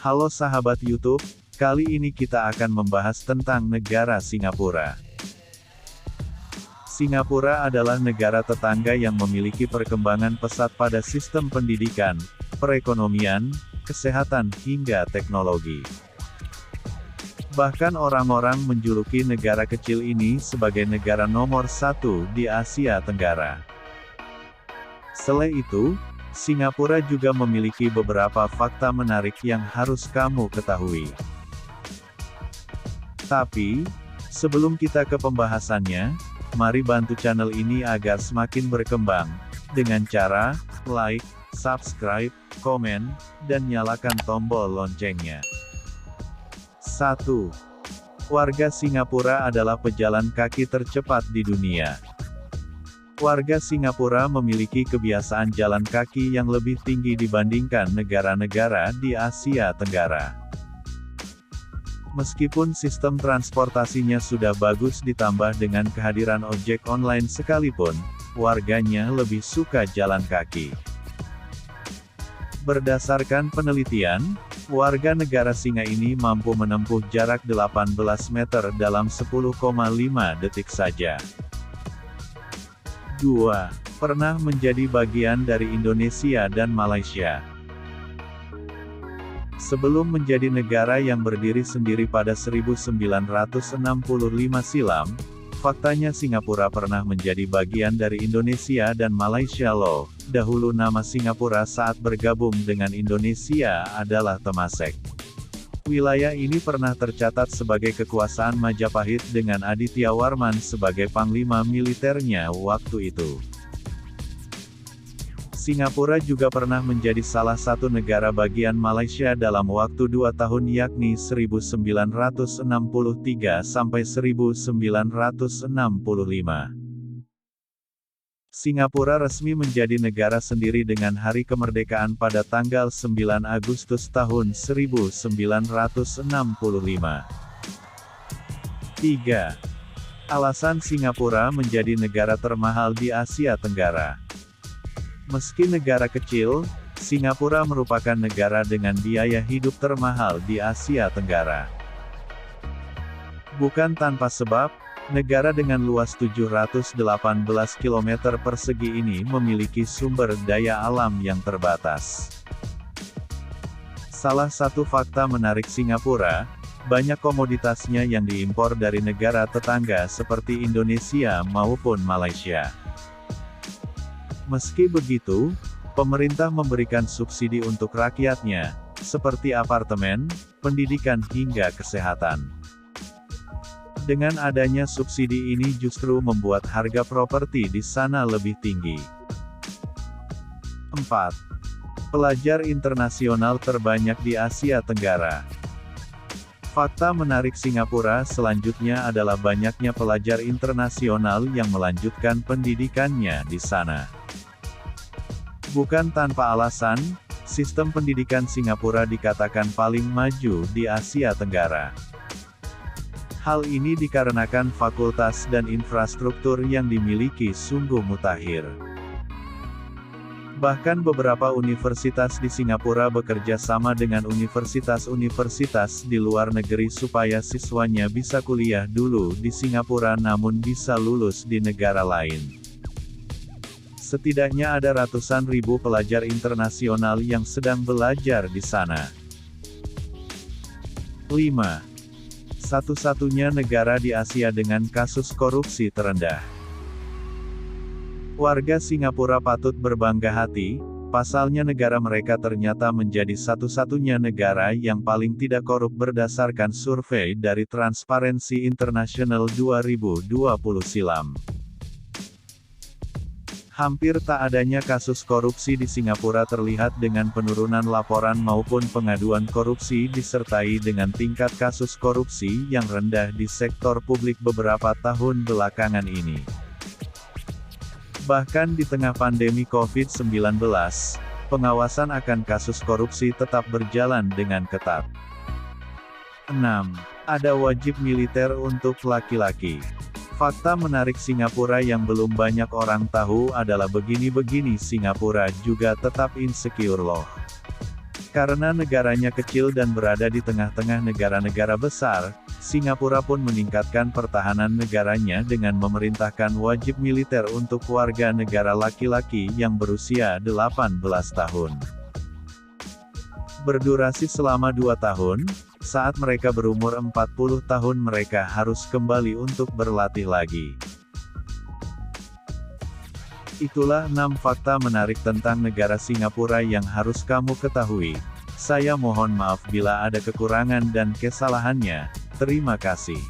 Halo sahabat YouTube, kali ini kita akan membahas tentang negara Singapura. Singapura adalah negara tetangga yang memiliki perkembangan pesat pada sistem pendidikan, perekonomian, kesehatan, hingga teknologi. Bahkan orang-orang menjuluki negara kecil ini sebagai negara nomor 1 di Asia Tenggara. Selain itu, Singapura juga memiliki beberapa fakta menarik yang harus kamu ketahui. Tapi, sebelum kita ke pembahasannya, mari bantu channel ini agar semakin berkembang, dengan cara like, subscribe, komen, dan nyalakan tombol loncengnya. 1. Warga Singapura adalah pejalan kaki tercepat di dunia. Warga Singapura memiliki kebiasaan jalan kaki yang lebih tinggi dibandingkan negara-negara di Asia Tenggara. Meskipun sistem transportasinya sudah bagus ditambah dengan kehadiran ojek online sekalipun, warganya lebih suka jalan kaki. Berdasarkan penelitian, warga negara Singa ini mampu menempuh jarak 18 meter dalam 10,5 detik saja. 2. Pernah menjadi bagian dari Indonesia dan Malaysia. Sebelum menjadi negara yang berdiri sendiri pada 1965 silam, faktanya Singapura pernah menjadi bagian dari Indonesia dan Malaysia loh. Dahulu nama Singapura saat bergabung dengan Indonesia adalah Temasek. Wilayah ini pernah tercatat sebagai kekuasaan Majapahit dengan Aditya Warman sebagai panglima militernya waktu itu. Singapura juga pernah menjadi salah satu negara bagian Malaysia dalam waktu 2 tahun yakni 1963 sampai 1965. Singapura resmi menjadi negara sendiri dengan hari kemerdekaan pada tanggal 9 Agustus tahun 1965. 3. Alasan Singapura menjadi negara termahal di Asia Tenggara. Meski negara kecil, Singapura merupakan negara dengan biaya hidup termahal di Asia Tenggara. Bukan tanpa sebab, negara dengan luas 718 km persegi ini memiliki sumber daya alam yang terbatas. Salah satu fakta menarik Singapura, banyak komoditasnya yang diimpor dari negara tetangga seperti Indonesia maupun Malaysia. Meski begitu, pemerintah memberikan subsidi untuk rakyatnya, seperti apartemen, pendidikan hingga kesehatan. Dengan adanya subsidi ini justru membuat harga properti di sana lebih tinggi. 4. Pelajar internasional terbanyak di Asia Tenggara. Fakta menarik Singapura selanjutnya adalah banyaknya pelajar internasional yang melanjutkan pendidikannya di sana. Bukan tanpa alasan, sistem pendidikan Singapura dikatakan paling maju di Asia Tenggara. Hal ini dikarenakan fakultas dan infrastruktur yang dimiliki sungguh mutakhir. Bahkan beberapa universitas di Singapura bekerja sama dengan universitas-universitas di luar negeri supaya siswanya bisa kuliah dulu di Singapura namun bisa lulus di negara lain. Setidaknya ada ratusan ribu pelajar internasional yang sedang belajar di sana. 5. Satu-satunya negara di Asia dengan kasus korupsi terendah. Warga Singapura patut berbangga hati, pasalnya negara mereka ternyata menjadi satu-satunya negara yang paling tidak korup berdasarkan survei dari Transparency International 2020 silam. Hampir tak adanya kasus korupsi di Singapura terlihat dengan penurunan laporan maupun pengaduan korupsi disertai dengan tingkat kasus korupsi yang rendah di sektor publik beberapa tahun belakangan ini. Bahkan di tengah pandemi COVID-19, pengawasan akan kasus korupsi tetap berjalan dengan ketat. 6. Ada wajib militer untuk laki-laki. Fakta menarik Singapura yang belum banyak orang tahu adalah begini-begini Singapura juga tetap insecure loh. Karena negaranya kecil dan berada di tengah-tengah negara-negara besar, Singapura pun meningkatkan pertahanan negaranya dengan memerintahkan wajib militer untuk warga negara laki-laki yang berusia 18 tahun. Berdurasi selama 2 tahun, saat mereka berumur 40 tahun mereka harus kembali untuk berlatih lagi. Itulah 6 fakta menarik tentang negara Singapura yang harus kamu ketahui. Saya mohon maaf bila ada kekurangan dan kesalahannya. Terima kasih.